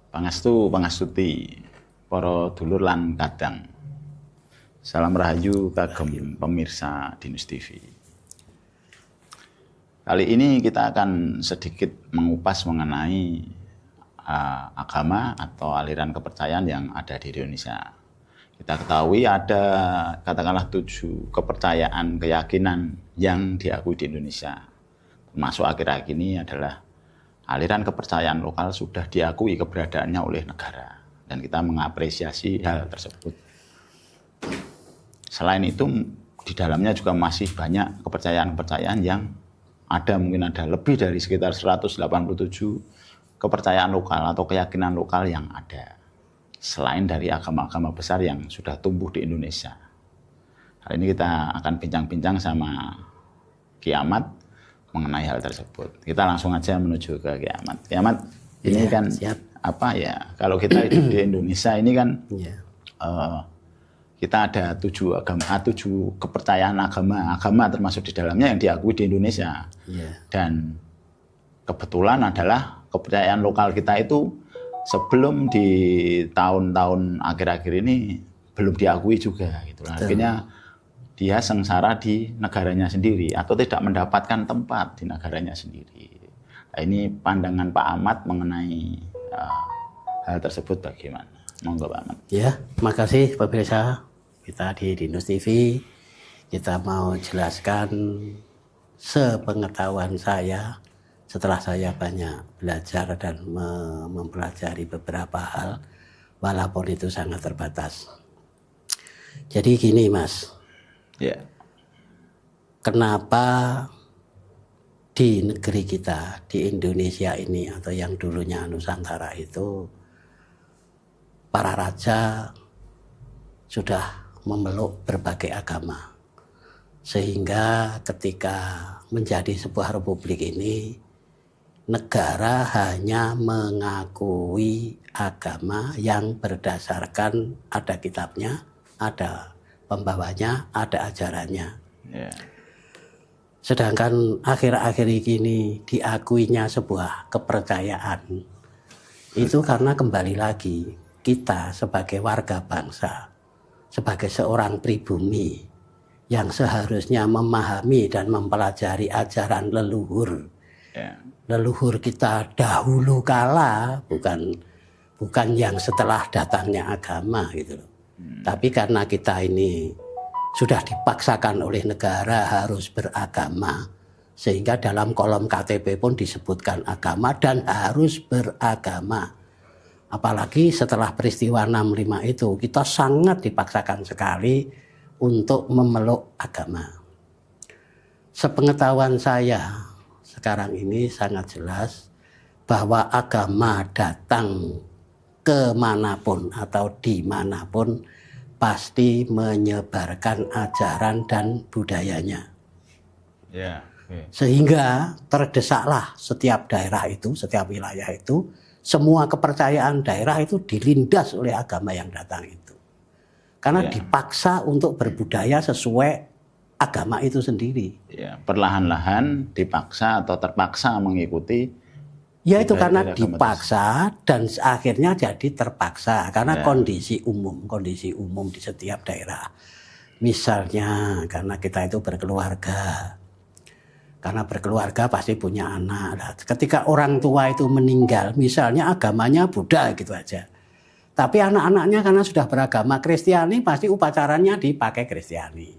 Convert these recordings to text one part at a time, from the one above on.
Pangestu pangastuti para dulur lan kadang. Salam rahayu kagem pemirsa Dinus TV. Kali ini kita akan sedikit mengupas mengenai agama atau aliran kepercayaan yang ada di Indonesia. Kita ketahui ada katakanlah 7 kepercayaan, keyakinan yang diakui di Indonesia. Termasuk akhir-akhir ini adalah aliran kepercayaan lokal sudah diakui keberadaannya oleh negara. Dan kita mengapresiasi hal tersebut. Selain itu, di dalamnya juga masih banyak kepercayaan-kepercayaan yang ada, mungkin ada lebih dari sekitar 187 kepercayaan lokal atau keyakinan lokal yang ada. Selain dari agama-agama besar yang sudah tumbuh di Indonesia. Hari ini kita akan bincang-bincang sama Ki Ahmad mengenai hal tersebut. Kita langsung aja menuju ke Ki Ahmad. Ki Ahmad, ini kan siap. Apa ya? Kalau kita hidup di Indonesia ini kan kita ada 7 kepercayaan agama termasuk di dalamnya yang diakui di Indonesia. Dan kebetulan adalah kepercayaan lokal kita itu sebelum di tahun-tahun akhir-akhir ini belum diakui juga. Gitu. Akhirnya dia sengsara di negaranya sendiri atau tidak mendapatkan tempat di negaranya sendiri. Nah, ini pandangan Pak Ahmad mengenai hal tersebut bagaimana? Monggo Pak Ahmad. Ya, makasih pemirsa kita di Dinus TV. Kita mau jelaskan sepengetahuan saya setelah saya banyak belajar dan mempelajari beberapa hal, walaupun itu sangat terbatas. Jadi gini Mas. Ya. Kenapa di negeri kita, di Indonesia ini atau yang dulunya Nusantara itu para raja sudah memeluk berbagai agama. Sehingga ketika menjadi sebuah republik ini, negara hanya mengakui agama yang berdasarkan ada kitabnya, ada pembawanya, ada ajarannya. Sedangkan akhir-akhir ini diakuinya sebuah kepercayaan. Itu karena kembali lagi kita sebagai warga bangsa, sebagai seorang pribumi yang seharusnya memahami dan mempelajari ajaran leluhur. Leluhur kita dahulu kala, bukan yang setelah datangnya agama gitu loh. Tapi karena kita ini sudah dipaksakan oleh negara harus beragama, sehingga dalam kolom KTP pun disebutkan agama dan harus beragama. Apalagi setelah peristiwa 65 itu kita sangat dipaksakan sekali untuk memeluk agama. Sepengetahuan saya sekarang ini sangat jelas bahwa agama datang kemanapun atau dimanapun pasti menyebarkan ajaran dan budayanya. Sehingga terdesaklah setiap daerah itu, setiap wilayah itu, semua kepercayaan daerah itu dilindas oleh agama yang datang itu. Karena dipaksa untuk berbudaya sesuai agama itu sendiri. Perlahan-lahan dipaksa atau terpaksa mengikuti. Ya itu karena dipaksa dan akhirnya jadi terpaksa karena kondisi umum di setiap daerah. Misalnya karena kita itu berkeluarga. Karena berkeluarga pasti punya anak. Nah, ketika orang tua itu meninggal, misalnya agamanya Buddha gitu aja. Tapi anak-anaknya karena sudah beragama Kristiani pasti upacaranya dipakai Kristiani.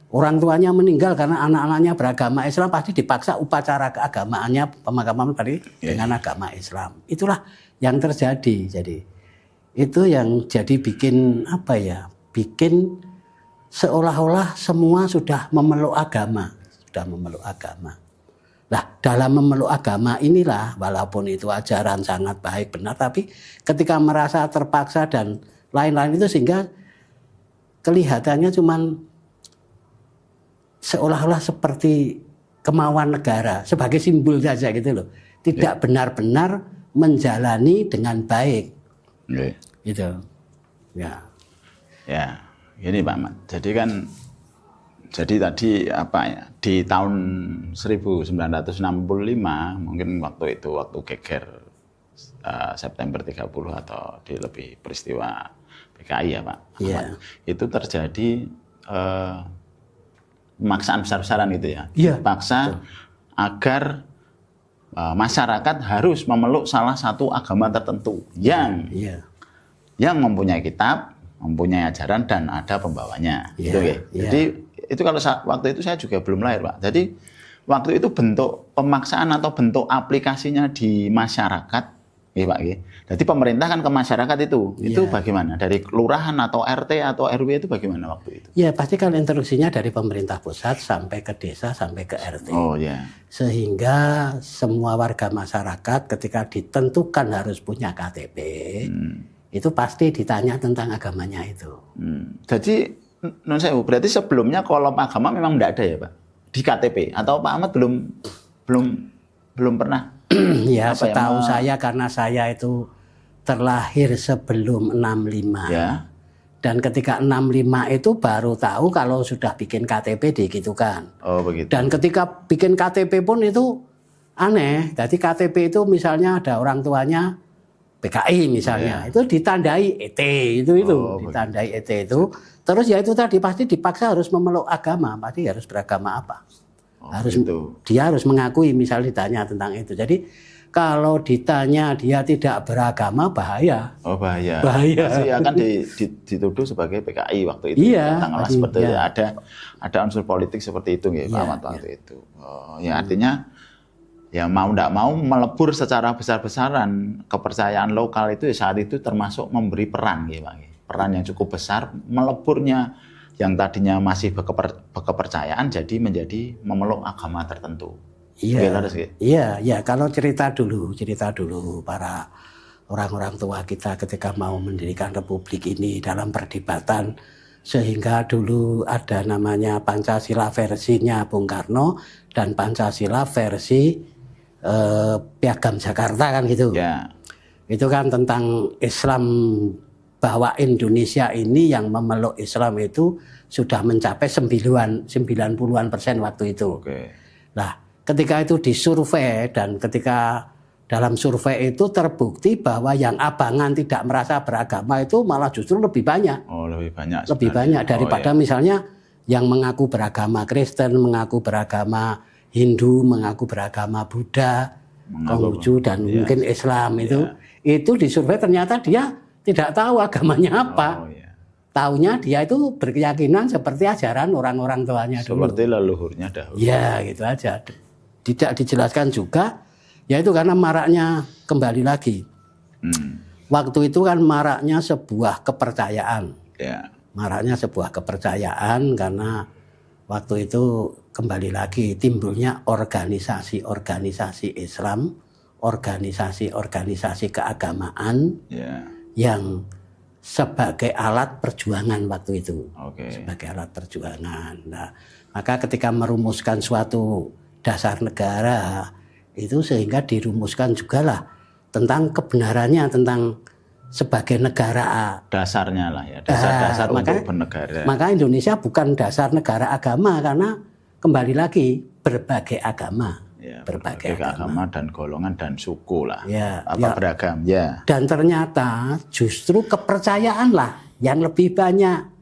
Orang tuanya meninggal karena anak-anaknya beragama Islam pasti dipaksa upacara keagamaannya pemakaman tadi dengan agama Islam. Itulah yang terjadi. Jadi itu yang jadi bikin apa ya? Bikin seolah-olah semua sudah memeluk agama, Nah, dalam memeluk agama inilah walaupun itu ajaran sangat baik benar, tapi ketika merasa terpaksa dan lain-lain itu sehingga kelihatannya cuman seolah-olah seperti kemauan negara sebagai simbol saja gitu loh. Tidak benar-benar menjalani dengan baik. Gitu. Ya. Gini Pak Ahmad. Jadi tadi apa ya? Di tahun 1965 mungkin waktu geger September 30 atau di lebih peristiwa PKI ya Pak. Iya. Itu terjadi pemaksaan besar-besaran gitu ya. Iya. Paksa agar masyarakat harus memeluk salah satu agama tertentu yang mempunyai kitab, mempunyai ajaran dan ada pembawanya. Iya. Gitu, ya. Jadi itu kalau waktu itu saya juga belum lahir Pak. Jadi waktu itu bentuk pemaksaan atau bentuk aplikasinya di masyarakat, ya Pak. Jadi pemerintah kan ke masyarakat itu bagaimana? Dari kelurahan atau RT atau RW itu bagaimana waktu itu? Ya pasti kan instruksinya dari pemerintah pusat sampai ke desa sampai ke RT. Oh ya. Sehingga semua warga masyarakat ketika ditentukan harus punya KTP, itu pasti ditanya tentang agamanya itu. Jadi non sewu, berarti sebelumnya kolom agama memang tidak ada ya Pak di KTP atau Pak Ahmad belum pernah? Ya setahu saya karena saya itu terlahir sebelum 65. Ya. Dan ketika 65 itu baru tahu kalau sudah bikin KTP digitukan. Oh begitu. Dan ketika bikin KTP pun itu aneh. Jadi KTP itu misalnya ada orang tuanya PKI misalnya, itu ditandai ET itu ditandai ET itu. Terus ya itu tadi pasti dipaksa harus memeluk agama, pasti harus beragama apa? Dia harus mengakui misalnya ditanya tentang itu. Jadi kalau ditanya dia tidak beragama bahaya. Oh bahaya. Bahaya. Pasti akan dituduh sebagai PKI waktu itu. Iya. Tanggal seperti ada unsur politik seperti itu nggih Pak Ahmad waktu itu. Oh ya artinya ya mau tidak mau melebur secara besar-besaran kepercayaan lokal itu saat itu termasuk memberi peran gitu Pak. Peran yang cukup besar meleburnya yang tadinya masih berkepercayaan jadi menjadi memeluk agama tertentu. Iya, kalau cerita dulu para orang-orang tua kita ketika mau mendirikan republik ini dalam perdebatan sehingga dulu ada namanya Pancasila versinya Bung Karno dan Pancasila versi Piagam Jakarta kan gitu. Ya. Itu kan tentang Islam bahwa Indonesia ini yang memeluk Islam itu sudah mencapai 90-an% waktu itu. Oke. Nah, ketika itu disurvei dan ketika dalam survei itu terbukti bahwa yang abangan tidak merasa beragama itu malah justru lebih banyak. Oh, lebih banyak. Lebih banyak daripada misalnya yang mengaku beragama Kristen, mengaku beragama Hindu, mengaku beragama Buddha, Konghucu dan mungkin Islam itu disurvei ternyata dia tidak tahu agamanya apa. Taunya dia itu berkeyakinan seperti ajaran orang-orang tuanya dulu. Seperti leluhurnya dahulu. Ya, gitu aja. Tidak dijelaskan juga, yaitu karena maraknya kembali lagi. Waktu itu kan maraknya sebuah kepercayaan. Ya. Maraknya sebuah kepercayaan karena waktu itu kembali lagi timbulnya organisasi-organisasi Islam, organisasi-organisasi keagamaan yang sebagai alat perjuangan waktu itu. Sebagai alat perjuangan. Nah, maka ketika merumuskan suatu dasar negara itu sehingga dirumuskan juga lah tentang kebenarannya tentang sebagai negara. Dasarnya lah ya, dasar-dasar untuk bernegara. Maka Indonesia bukan dasar negara agama karena kembali lagi berbagai agama. Ya, berbagai agama dan golongan dan suku lah. Beragam. Dan ternyata justru kepercayaan lah yang lebih banyak.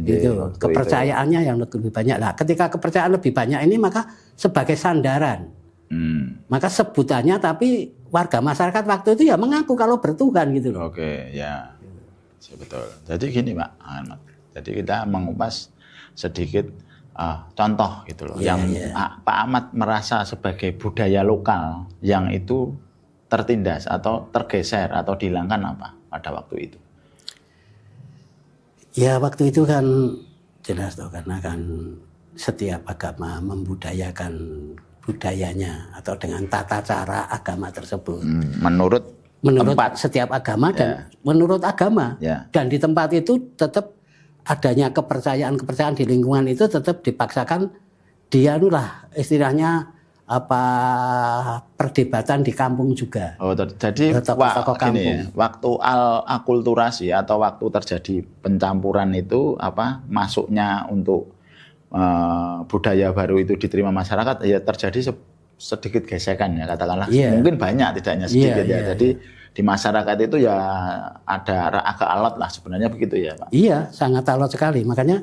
Gitu. Kepercayaannya yang lebih banyak. Nah, ketika kepercayaan lebih banyak ini maka sebagai sandaran. Maka sebutannya tapi warga masyarakat waktu itu ya mengaku kalau bertuhan gitu loh. Betul. Jadi gini Pak Ahmad. Jadi kita mengupas sedikit contoh gitu loh, yang Pak Ahmad merasa sebagai budaya lokal yang itu tertindas atau tergeser atau dihilangkan apa pada waktu itu? Ya waktu itu kan jelas toh karena kan setiap agama membudayakan budayanya atau dengan tata cara agama tersebut. Menurut tempat setiap agama dan menurut agama dan di tempat itu tetap adanya kepercayaan di lingkungan itu tetap dipaksakan dia itulah istilahnya perdebatan di kampung juga. Jadi waktu akulturasi atau waktu terjadi pencampuran itu masuknya untuk budaya baru itu diterima masyarakat ya terjadi sedikit gesekan ya katakanlah. Mungkin banyak, tidak hanya sedikit ya. Jadi di masyarakat itu ya ada agak alot lah sebenarnya begitu ya Pak. Iya, sangat alot sekali. Makanya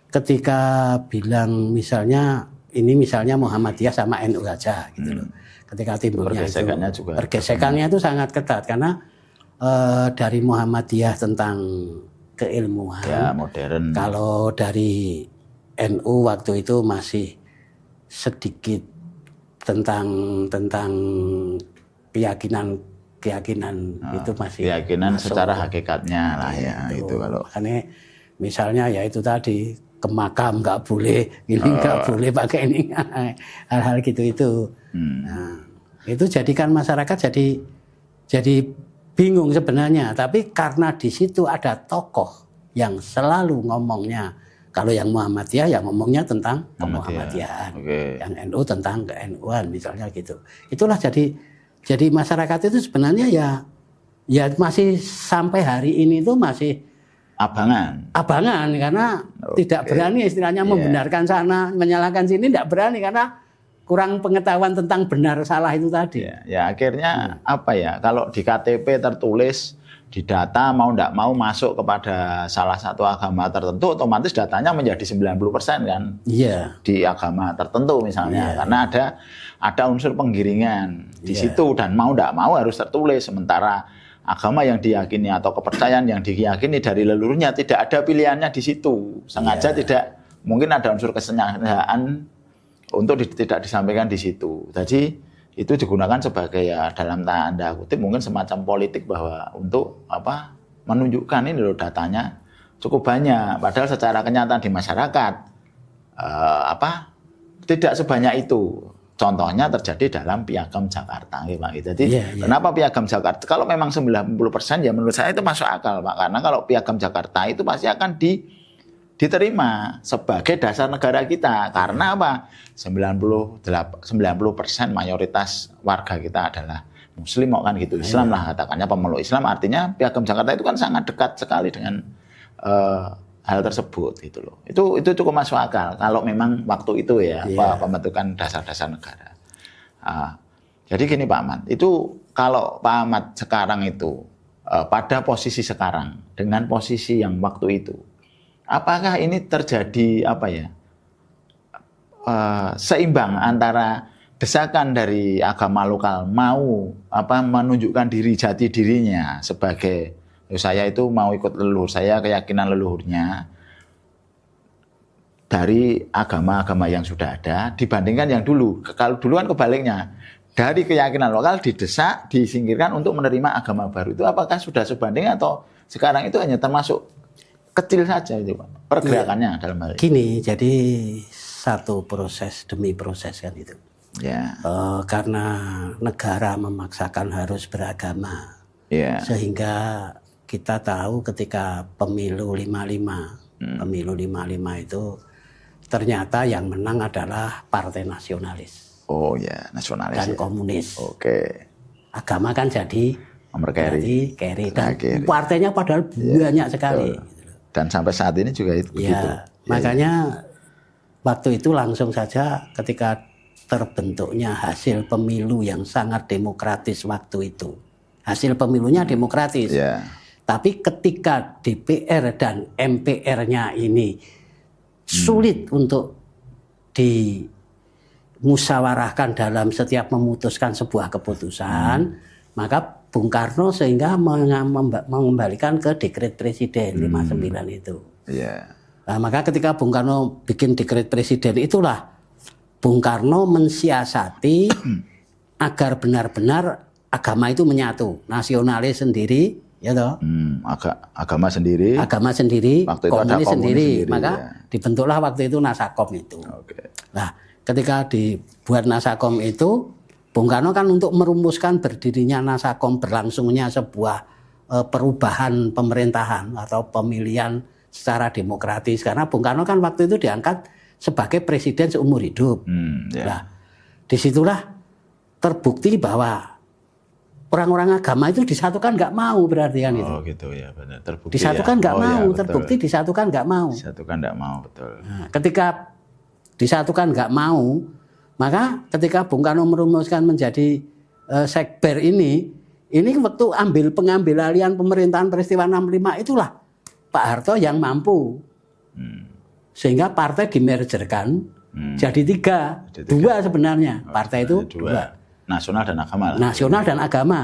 ketika bilang misalnya Muhammadiyah sama NU aja gitu loh. Ketika timbulnya pergesekannya itu sangat ketat karena dari Muhammadiyah tentang keilmuan ya, modern. Kalau dari NU waktu itu masih sedikit tentang keyakinan itu masih keyakinan masuk. Secara hakikatnya lah ya itu kalau makanya misalnya ya itu tadi ke makam nggak boleh ini nggak boleh pakai ini hal-hal gitu itu. Nah, itu jadikan masyarakat jadi bingung sebenarnya, tapi karena di situ ada tokoh yang selalu ngomongnya, kalau yang Muhammadiyah ya ngomongnya tentang Muhammadiyahan, yang NU tentang ke-NU-an misalnya gitu. Itulah jadi masyarakat itu sebenarnya ya masih sampai hari ini itu masih abangan karena tidak berani istilahnya membenarkan sana, menyalahkan sini, tidak berani karena kurang pengetahuan tentang benar salah itu tadi. Ya akhirnya apa ya, kalau di KTP tertulis di data mau tidak mau masuk kepada salah satu agama tertentu, otomatis datanya menjadi 90% kan. Iya. Di agama tertentu misalnya, karena ada unsur penggiringan di situ dan mau tidak mau harus tertulis. Sementara agama yang diyakini atau kepercayaan yang diyakini dari leluhurnya tidak ada pilihannya di situ. Sengaja tidak, mungkin ada unsur kesengajaan untuk tidak disampaikan di situ. Jadi itu digunakan sebagai ya dalam tanda kutip mungkin semacam politik bahwa untuk apa menunjukkan ini loh datanya cukup banyak. Padahal secara kenyataan di masyarakat tidak sebanyak itu. Contohnya terjadi dalam Piagam Jakarta, Pak. Jadi kenapa Piagam Jakarta? Kalau memang 90% ya menurut saya itu masuk akal, Pak. Karena kalau Piagam Jakarta itu pasti akan diterima sebagai dasar negara kita. Karena apa? 90% mayoritas warga kita adalah Muslim, kan gitu. Islam lah katakannya, pemeluk Islam. Artinya Piagam Jakarta itu kan sangat dekat sekali dengan hal tersebut gitu loh. Itu cukup masuk akal kalau memang waktu itu ya pembentukan dasar-dasar negara. Jadi gini Pak Ahmad, itu kalau Pak Ahmad sekarang itu pada posisi sekarang dengan posisi yang waktu itu, apakah ini terjadi seimbang antara desakan dari agama lokal mau menunjukkan jati dirinya sebagai saya itu mau ikut leluhur saya, keyakinan leluhurnya dari agama-agama yang sudah ada dibandingkan yang dulu. Kalau dulu kan kebaliknya, dari keyakinan lokal didesak, disingkirkan untuk menerima agama baru. Itu apakah sudah sebanding atau sekarang itu hanya termasuk kecil saja itu Pak, pergerakannya dalam hal ini? Gini, jadi satu proses demi proses kan itu. Karena negara memaksakan harus beragama, sehingga kita tahu ketika pemilu 55 itu ternyata yang menang adalah partai nasionalis. Nasionalis dan komunis. Agama kan jadi nomor carry. Dan partainya padahal banyak sekali. Dan sampai saat ini juga itu begitu. Makanya waktu itu langsung saja ketika terbentuknya hasil pemilu yang sangat demokratis waktu itu. Hasil pemilunya demokratis. Tapi ketika DPR dan MPR-nya ini sulit untuk dimusyawarahkan dalam setiap memutuskan sebuah keputusan, maka Bung Karno sehingga mengembalikan ke dekret presiden 59 itu. Nah, maka ketika Bung Karno bikin dekret presiden itulah Bung Karno mensiasati agar benar-benar agama itu menyatu, nasionalis sendiri. Agama sendiri, waktu itu komunis sendiri. Maka dibentuklah waktu itu Nasakom itu. Nah, ketika dibuat Nasakom itu, Bung Karno kan untuk merumuskan berdirinya Nasakom, berlangsungnya sebuah perubahan pemerintahan atau pemilihan secara demokratis. Karena Bung Karno kan waktu itu diangkat sebagai presiden seumur hidup. Nah, disitulah terbukti bahwa orang-orang agama itu disatukan nggak mau, berarti kan itu. Benar. Terbukti disatukan nggak mau, terbukti disatukan nggak mau. Disatukan nggak mau, betul. Nah, ketika disatukan nggak mau, Maka ketika Bung Karno merumuskan menjadi sekber ini waktu pengambil alihan pemerintahan peristiwa 65 itulah Pak Harto yang mampu. Sehingga partai dimergerkan jadi 3. 2 sebenarnya. Partai itu 2. Nasional dan agama. Nasional dan agama.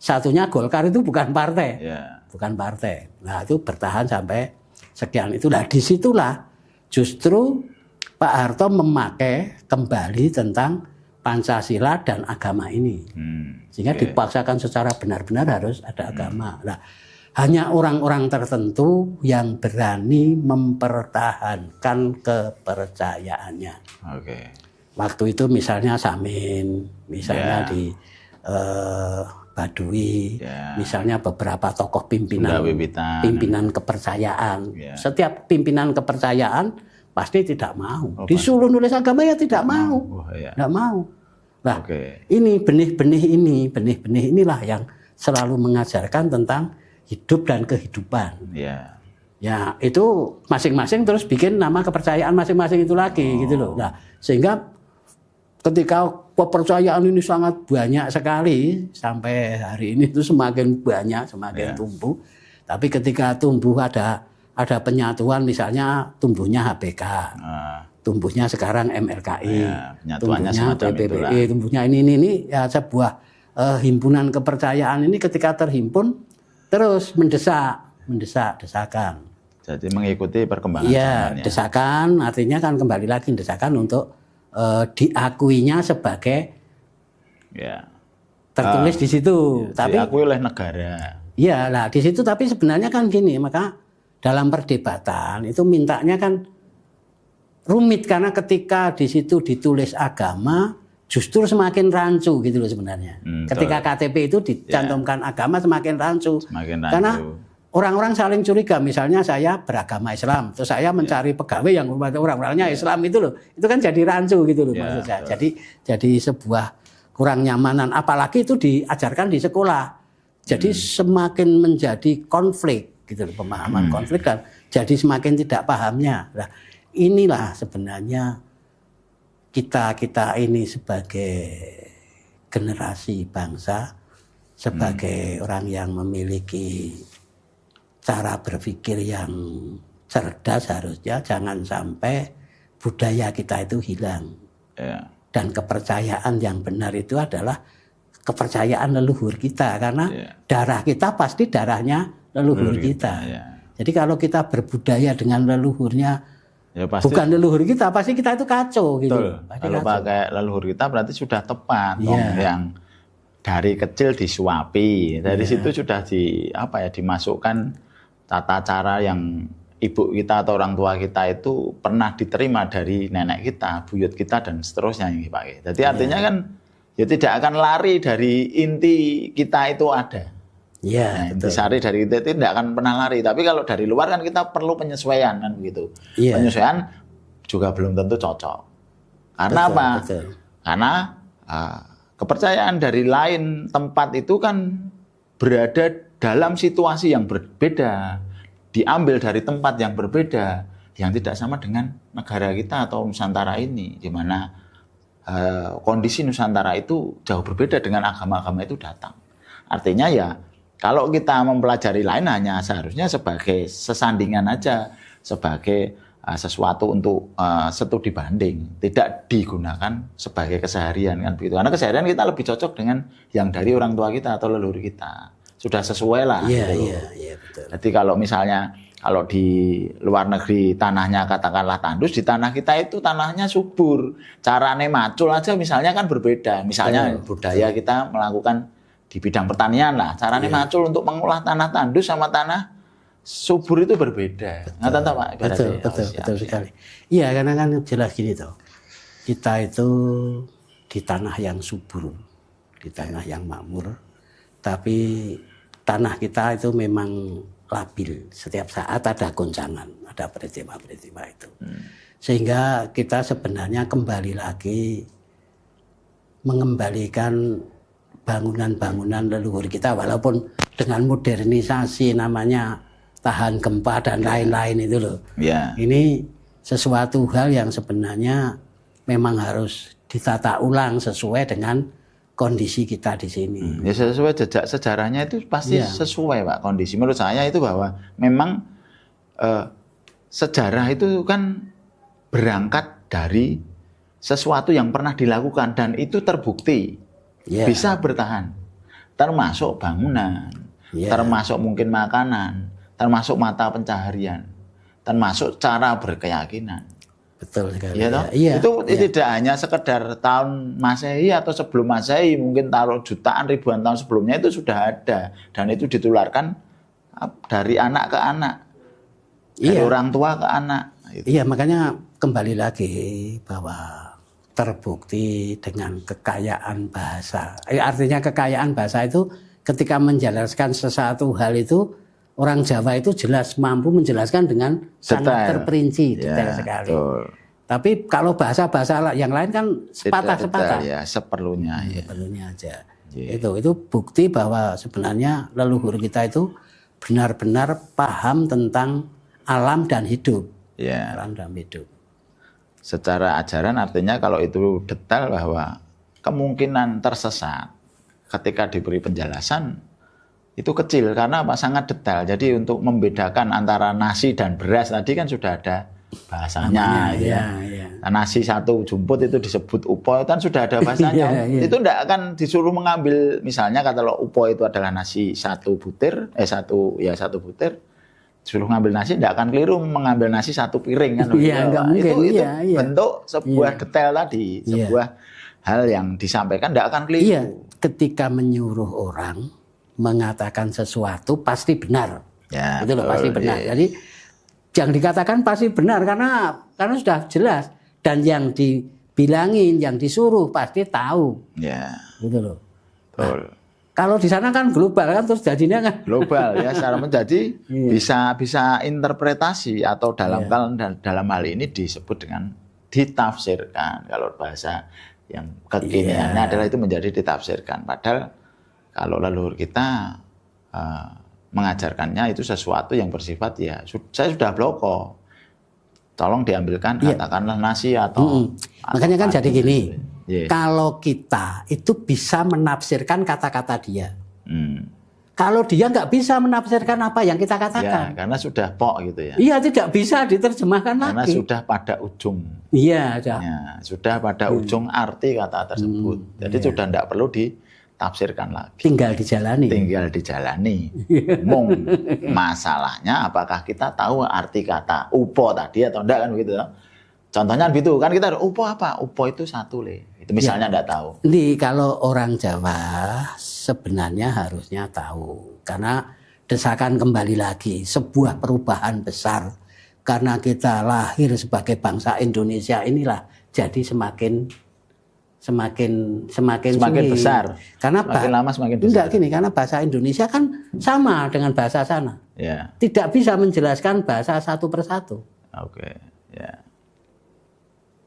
Satunya Golkar itu bukan partai. Ya. Bukan partai. Nah, itu bertahan sampai sekian itu. Nah, disitulah justru Pak Harto memakai kembali tentang Pancasila dan agama ini. Sehingga dipaksakan secara benar-benar harus ada agama. Nah, hanya orang-orang tertentu yang berani mempertahankan kepercayaannya. Waktu itu misalnya Samin, misalnya di Baduy, misalnya beberapa tokoh pimpinan kepercayaan. Setiap pimpinan kepercayaan pasti tidak mau. Disuruh nulis agama ya tidak mau. Tidak mau. Nah, ini benih-benih inilah yang selalu mengajarkan tentang hidup dan kehidupan. Ya, itu masing-masing terus bikin nama kepercayaan masing-masing itu lagi gitu loh. Nah, sehingga ketika kepercayaan ini sangat banyak sekali sampai hari ini itu semakin banyak, semakin tumbuh. Tapi ketika tumbuh ada penyatuan, misalnya tumbuhnya HBK, tumbuhnya sekarang MLKI, tumbuhnya PBBI, tumbuhnya ini ya sebuah himpunan kepercayaan ini ketika terhimpun terus desakan. Jadi mengikuti perkembangan zamannya. Desakan artinya kan kembali lagi desakan untuk diakuinya sebagai tertulis di situ. Tapi diakui oleh negara. Iya, lah di situ tapi sebenarnya kan gini, maka dalam perdebatan itu mintanya kan rumit karena ketika di situ ditulis agama justru semakin rancu gitu loh sebenarnya. Ketika KTP itu dicantumkan agama semakin rancu. Karena orang-orang saling curiga, misalnya saya beragama Islam, terus saya mencari pegawai yang orang-orangnya Islam itu loh. Itu kan jadi rancu gitu loh maksud saya. Jadi sebuah kurang nyamanan, apalagi itu diajarkan di sekolah. Jadi semakin menjadi konflik gitu loh, pemahaman konflik kan jadi semakin tidak pahamnya. Nah, inilah sebenarnya kita ini sebagai generasi bangsa, sebagai orang yang memiliki cara berpikir yang cerdas harusnya jangan sampai budaya kita itu hilang. Dan kepercayaan yang benar itu adalah kepercayaan leluhur kita karena darah kita pasti darahnya leluhur kita. Jadi kalau kita berbudaya dengan leluhurnya pasti, bukan leluhur kita, pasti kita itu kacau gitu. Kalau pakai leluhur kita berarti sudah tepat yang dari kecil disuapi. Dari situ sudah dimasukkan tata cara yang ibu kita atau orang tua kita itu pernah diterima dari nenek kita, buyut kita dan seterusnya yang dipakai. Jadi artinya kan ya tidak akan lari dari inti kita itu ada. Intisari dari kita itu tidak akan pernah lari. Tapi kalau dari luar kan kita perlu penyesuaian kan begitu. Penyesuaian juga belum tentu cocok. Karena apa? Karena kepercayaan dari lain tempat itu kan berada dalam situasi yang berbeda, diambil dari tempat yang berbeda, yang tidak sama dengan negara kita atau Nusantara ini, di mana kondisi Nusantara itu jauh berbeda dengan agama-agama itu datang. Artinya ya kalau kita mempelajari lain hanya seharusnya sebagai sesandingan aja, sebagai sesuatu untuk studi banding, tidak digunakan sebagai keseharian kan begitu. Karena keseharian kita lebih cocok dengan yang dari orang tua kita atau leluhur kita. Sudah sesuai lah. Betul. Jadi kalau misalnya kalau di luar negeri tanahnya katakanlah tandus, di tanah kita itu tanahnya subur. Carane macul aja misalnya kan berbeda. Misalnya budaya kita melakukan di bidang pertanian lah, caranya macul untuk mengolah tanah tandus sama tanah subur itu berbeda. Betul sekali. Iya, karena kan jelas gini toh. Kita itu di tanah yang subur, di tanah yang makmur, tapi tanah kita itu memang labil. Setiap saat ada goncangan, ada peristiwa-peristiwa itu. Sehingga kita sebenarnya kembali lagi mengembalikan bangunan-bangunan leluhur kita, walaupun dengan modernisasi namanya tahan gempa dan lain-lain itu loh. Ini sesuatu hal yang sebenarnya memang harus ditata ulang sesuai dengan kondisi kita di sini. Ya sesuai jejak sejarahnya itu pasti sesuai Pak kondisi. Menurut saya itu bahwa memang sejarah itu kan berangkat dari sesuatu yang pernah dilakukan dan itu terbukti bisa bertahan. Termasuk bangunan, termasuk mungkin makanan, termasuk mata pencaharian, termasuk cara berkeyakinan. Betul sekali. Itu tidak hanya sekedar tahun Masehi atau sebelum Masehi, mungkin taruh jutaan ribuan tahun sebelumnya itu sudah ada dan itu ditularkan dari anak ke anak, dari orang tua ke anak. Iya, makanya kembali lagi bahwa terbukti dengan kekayaan bahasa. Artinya kekayaan bahasa itu ketika menjelaskan sesuatu hal itu orang Jawa itu jelas mampu menjelaskan dengan sangat terperinci, detail sekali. Betul. Tapi kalau bahasa-bahasa yang lain kan sepatah-sepatah. Ya, seperlunya. Seperlunya aja. Itu bukti bahwa sebenarnya leluhur kita itu benar-benar paham tentang alam dan hidup. Alam dan hidup. Secara ajaran artinya kalau itu detail bahwa kemungkinan tersesat ketika diberi penjelasan itu kecil karena apa? Sangat detail. Jadi untuk membedakan antara nasi dan beras tadi kan sudah ada bahasanya. Nasi satu jumput itu disebut upo kan sudah ada bahasanya. Itu tidak akan disuruh mengambil misalnya kalau upo itu adalah nasi satu butir, satu butir. Suruh ngambil nasi tidak akan keliru mengambil nasi satu piring kan. Enggak mungkin. Itu bentuk sebuah detail tadi, sebuah hal yang disampaikan tidak akan keliru. Ketika menyuruh orang mengatakan sesuatu pasti benar. Itu loh pasti benar. Jadi yang dikatakan pasti benar karena sudah jelas dan yang dibilangin, yang disuruh pasti tahu. Gitu loh. Betul. Kalau di sana kan global kan terus jadinya kan global secara menjadi bisa interpretasi atau dalam hal ini disebut dengan ditafsirkan. Kalau bahasa yang kekiniannya adalah itu menjadi ditafsirkan. Padahal kalau leluhur kita mengajarkannya itu sesuatu yang bersifat saya sudah bloko. Tolong diambilkan katakanlah nasi atau makanya kan jadi gini. Kalau kita itu bisa menafsirkan kata-kata dia. Kalau dia nggak bisa menafsirkan apa yang kita katakan. Karena sudah pok gitu ya. Iya, tidak bisa diterjemahkan karena lagi. Karena sudah pada ujung. Sudah pada ujung arti kata tersebut. Jadi sudah tidak perlu ditafsirkan lagi. Tinggal dijalani. Mung masalahnya apakah kita tahu arti kata upo tadi atau enggak kan begitu. Contohnya gitu kan kita upo apa? Upo itu satu itu misalnya enggak tahu. Jadi kalau orang Jawa sebenarnya harusnya tahu karena desakan kembali lagi sebuah perubahan besar karena kita lahir sebagai bangsa Indonesia inilah jadi semakin besar. Karena semakin lama semakin besar. Enggak gini, karena bahasa Indonesia kan sama dengan bahasa sana. Tidak bisa menjelaskan bahasa satu persatu.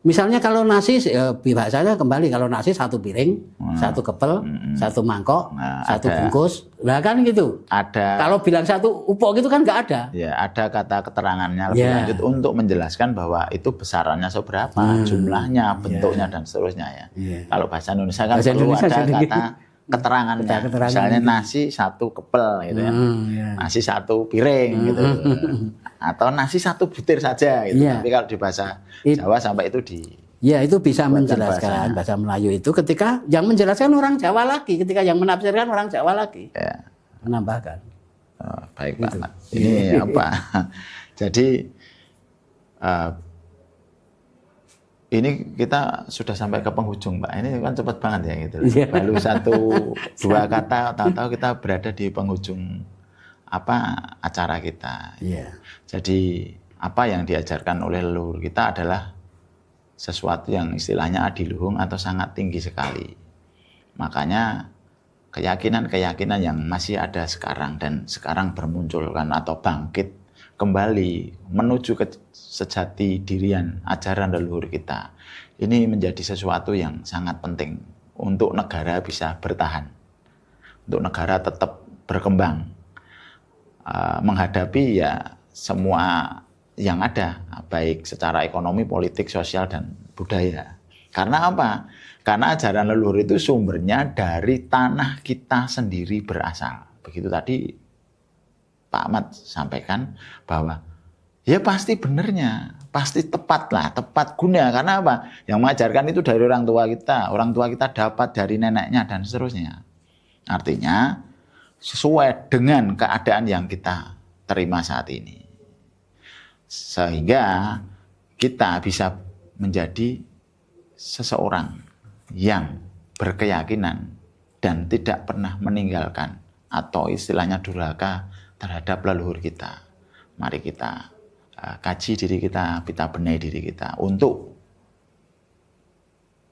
Misalnya kalau nasi, bahasanya kembali kalau nasi satu piring, satu kepel, satu mangkok, satu bungkus, lah kan gitu. Ada. Kalau bilang satu upok gitu kan nggak ada. Ada kata keterangannya lebih lanjut untuk menjelaskan bahwa itu besarannya seberapa, jumlahnya, bentuknya dan seterusnya Kalau bahasa Indonesia kan perlu ada kata keterangannya. Misalnya nasi satu kepel gitu nasi satu piring gitu. Atau nasi satu butir saja gitu. Tapi kalau di bahasa Jawa sampai itu itu bisa menjelaskan bahasa Melayu itu ketika yang menjelaskan orang Jawa lagi, ketika yang menafsirkan orang Jawa lagi. Menambahkan. Baik Pak Ahmad. Ini apa? Jadi ini kita sudah sampai ke penghujung Pak. Ini kan cepat banget ya gitu. Baru 1-2 kata tahu-tahu kita berada di penghujung acara kita. Jadi apa yang diajarkan oleh leluhur kita adalah sesuatu yang istilahnya adiluhung atau sangat tinggi sekali. Makanya keyakinan-keyakinan yang masih ada sekarang dan sekarang bermunculkan atau bangkit kembali menuju ke sejati dirian ajaran leluhur kita. Ini menjadi sesuatu yang sangat penting untuk negara bisa bertahan. Untuk negara tetap berkembang. Menghadapi semua yang ada, baik secara ekonomi, politik, sosial, dan budaya. Karena apa? Karena ajaran leluhur itu sumbernya dari tanah kita sendiri berasal. Begitu tadi Pak Ahmad sampaikan bahwa ya pasti benernya, pasti tepat lah, tepat guna. Karena apa? Yang mengajarkan itu dari orang tua kita dapat dari neneknya dan seterusnya. Artinya sesuai dengan keadaan yang kita terima saat ini. Sehingga kita bisa menjadi seseorang yang berkeyakinan dan tidak pernah meninggalkan atau istilahnya durhaka terhadap leluhur kita. Mari kita kaji diri kita benahi diri kita untuk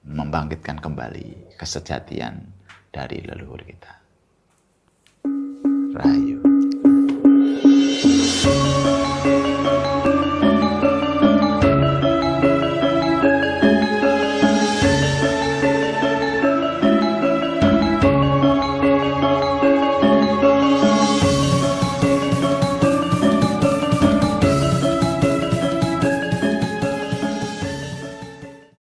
membangkitkan kembali kesejatian dari leluhur kita. Rahayu.